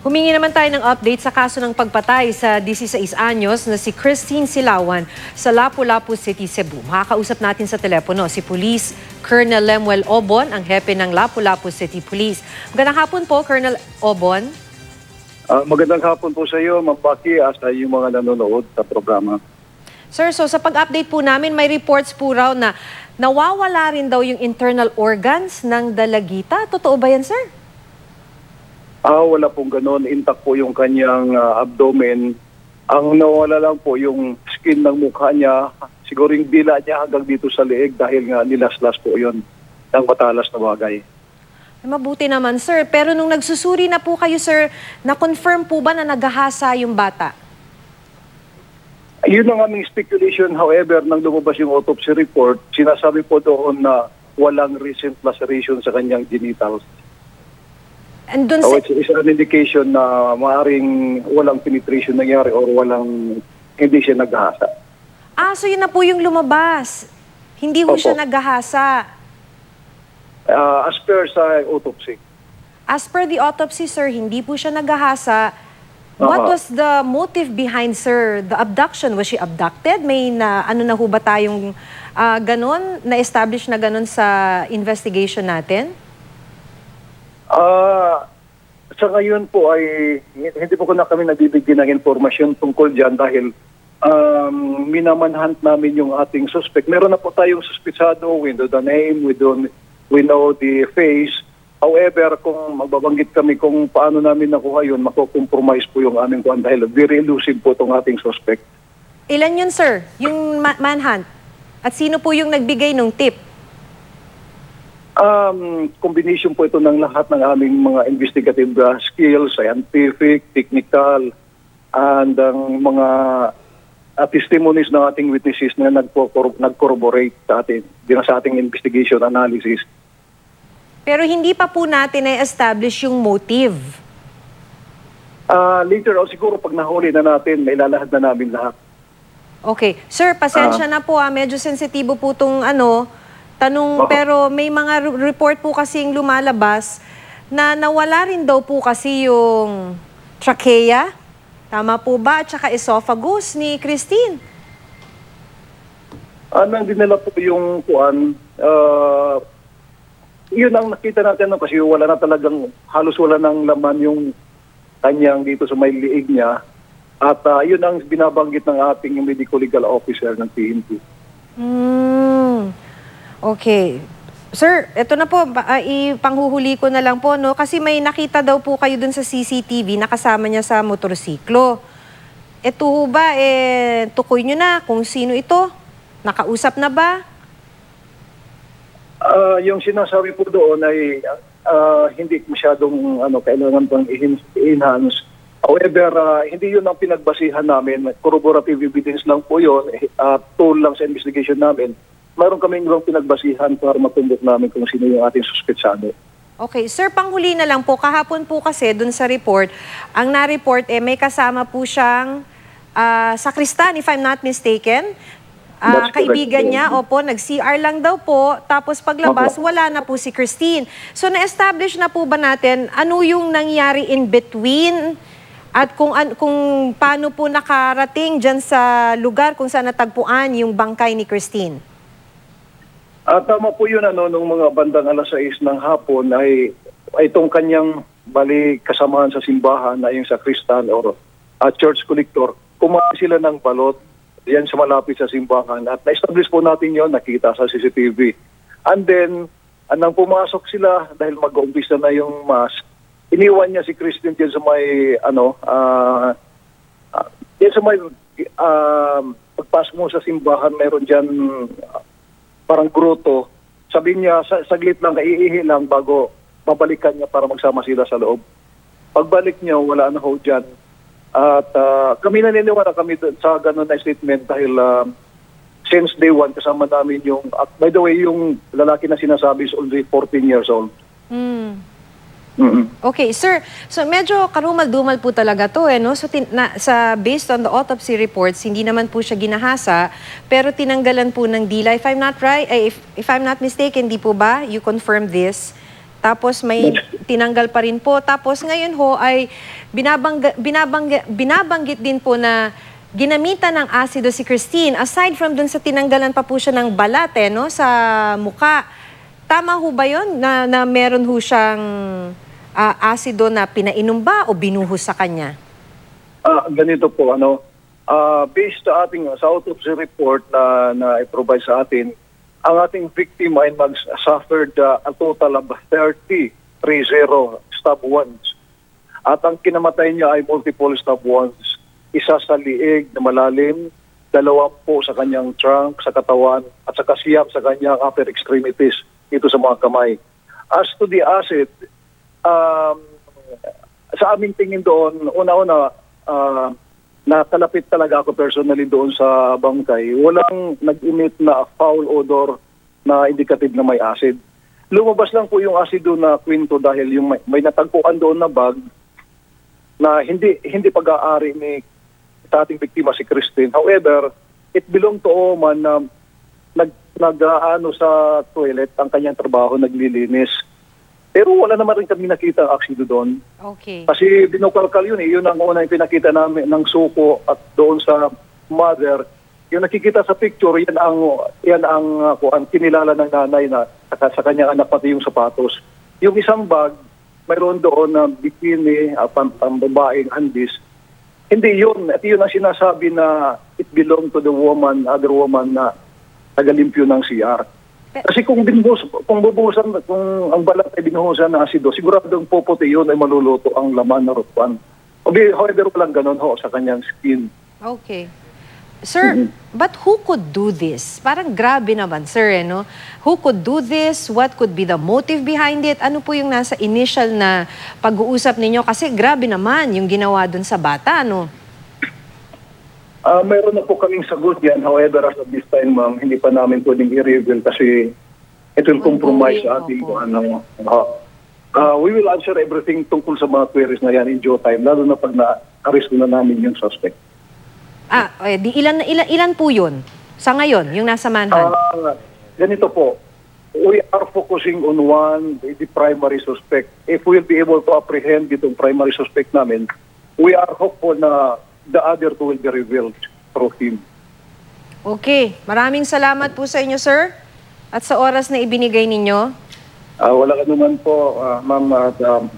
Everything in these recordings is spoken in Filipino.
Humingi naman tayo ng update sa kaso ng pagpatay sa 16 anyos na si Christine Silawan sa Lapu-Lapu City, Cebu. Makakausap natin sa telepono si Police Colonel Lemuel Obon, ang hepe ng Lapu-Lapu City Police. Magandang hapon po, Colonel Obon. Magandang hapon po sa iyo, Ma'am Paki, at sa yung mga nanonood sa programa. Sir, so sa pag-update po namin, may reports po raw na nawawala rin daw yung internal organs ng dalagita. Totoo ba yan, sir? Wala pong ganun. Intact po yung kanyang abdomen. Ang nawala lang po yung skin ng mukha niya. Siguro yung dila niya hanggang dito sa leeg dahil nga nilaslas po yun ng matalas na bagay. Ay, mabuti naman, sir. Pero nung nagsusuri na po kayo, sir, na-confirm po ba na nagahasa yung bata? Yun ang aming speculation. However, nang lumabas yung autopsy report, sinasabi po doon na walang recent laceration sa kanyang genitals. And dun So it's an indication na maaaring walang penetration nangyari or hindi siya naghahasa. so yun na po yung lumabas. Hindi ho Opo. siya naghahasa. As per sa autopsy. As per the autopsy, sir, hindi po siya naghahasa. What was the motive behind, sir, the abduction? Was she abducted? May ano na ho ba tayong ganon, na-establish na ganon sa investigation natin? Sa ngayon po ay hindi po kami nagbibigay ng informasyon tungkol dyan dahil minamanhunt namin yung ating suspect. Meron na po tayong suspitsado, we know the name, we know the face. However, kung magbabanggit kami kung paano namin nakuha yun, makukompromise po yung aming kuhan dahil very elusive po itong ating suspect. Ilan yun, sir? Yung manhunt? At sino po yung nagbigay ng tip? Combination po ito ng lahat ng aming mga investigative skills, scientific, technical, and ang mga testimonies ng ating witnesses na nag-corroborate sa ating investigation analysis. Pero hindi pa po natin na-establish yung motive. Later on, siguro pag nahuli na natin, nailalahad na namin lahat. Okay. Sir, pasensya na po. Medyo sensitibo po itong tanong. Pero may mga report po kasing lumalabas na nawala rin daw po kasi yung trachea. Tama po ba? At saka esophagus ni Christine. Nang dinala po yung kuan, yun ang nakita natin kasi wala na talagang, halos wala nang laman yung kanyang dito sa may liig niya. At yun ang binabanggit ng ating medical legal officer ng PNP. Okay. Sir, eto na po, ipanghuhuli ko na lang po, no? Kasi may nakita daw po kayo dun sa CCTV na kasama niya sa motorsiklo. Eto ho ba, tukoy nyo na kung sino ito? Nakausap na ba? Yung sinasabi po doon ay hindi masyadong kailangan pang i-enhance. However, hindi yun ang pinagbasihan namin. Corroborative evidence lang po yun. Tool lang sa investigation namin. Mayroon kaming ibang pinagbasihan para matumbok namin kung sino yung ating suspetsado. Okay. Sir, panghuli na lang po. Kahapon po kasi dun sa report, ang na-report may kasama po siyang sakristan, if I'm not mistaken. Kaibigan niya, opo, nag-CR lang daw po. Tapos paglabas, wala na po si Christine. So na-establish na po ba natin ano yung nangyari in between at kung paano po nakarating dyan sa lugar kung saan natagpuan yung bangkay ni Christine? Tama po yun, nung mga bandang alas 6 ng hapon ay itong kanyang kasamahan sa simbahan na yung sakristan or church collector, kumain sila ng balot yan sa malapit sa simbahan. At na-establish po natin yon, nakita sa CCTV. And then, nang pumasok sila, dahil mag-umpisa na yung mass, iniwan niya si Christine dyan sa may, dyan sa may, pagpasok mo sa simbahan, mayroon dyan parang gruto. Sabi niya, saglit lang, iihi lang bago babalikan niya para magsama sila sa loob. Pagbalik niya, wala na ho dyan. At kami naniniwala kami sa ganun na statement dahil since day one kasama namin yung, by the way, yung lalaki na sinasabi is only 14 years old. Okay, sir. So medyo karumal-dumal po talaga to no? So based on the autopsy reports, hindi naman po siya ginahasa, pero tinanggalan po ng dila. If I'm not mistaken, di po ba? You confirm this. Tapos may tinanggal pa rin po. Tapos ngayon ho ay binabanggit din po na ginamitan ng asido si Christine. Aside from dun sa tinanggalan pa po siya ng balat no, sa muka. Tama ho ba yun na meron ho siyang asido na pinainom ba o binuhos sa kanya? Ganito po, based sa autopsy report na i-provide sa atin, ang ating victim ay suffered a total of 30 stab wounds. At ang kinamatay niya ay multiple stab wounds. Isa sa liig na malalim, 2 po sa kanyang trunk, sa katawan, at sa kasiyap sa kanyang upper extremities, ito sa mga kamay. As to the acid, sa aming tingin doon, una-una, nakalapit talaga ako personally doon sa bangkay. Walang nag-emit na foul odor na indicative na may acid. Lumabas lang po yung acid doon na kwento dahil yung may natagpuan doon na bag na hindi pag-aari ni sa ating biktima si Christine. However, it belonged to a woman na nag-ano sa toilet ang kanyang trabaho, naglilinis. Pero wala naman rin kami nakita ang aksido doon. Okay. Kasi binukalkal yun eh. Yun ang unang pinakita namin ng suko at doon sa mother. Yung nakikita sa picture, yan ang kinilala ng nanay na sa kanyang anak pati yung sapatos. Yung isang bag, mayroon doon na bikini, pambabaeng handis. Hindi yun. At yun ang sinasabi na it belonged to the woman, other woman na tagalimpyo ng CR. Kasi kung ang balat ay binuhusan ng asido, siguradong puputi yun ay maluluto ang laman na rotwan. However, walang ganun sa kanyang skin. Okay. Sir, but who could do this? Parang grabe naman, sir, no? Who could do this? What could be the motive behind it? Ano po yung nasa initial na pag-uusap ninyo? Kasi grabe naman yung ginawa dun sa bata, no? Mayroon na po kaming sagot yan. However, as of this time, ma'am, hindi pa namin pwedeng i-reveal kasi it will compromise sa ating we will answer everything tungkol sa mga queries na yan in due time, lalo na pag na-arrest na namin yung suspect. Ilan po yun? Sa ngayon, yung nasa manhunt? Ganito po. We are focusing on the primary suspect. If we'll be able to apprehend itong primary suspect namin, we are hopeful na the other two will be revealed through him. Okay. Maraming salamat po sa inyo, sir. At sa oras na ibinigay ninyo. Wala ka naman po, ma'am.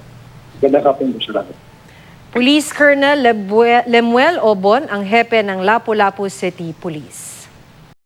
Ganda ka po sa lahat. Police Colonel Lemuel Obon, ang hepe ng Lapu-Lapu City Police.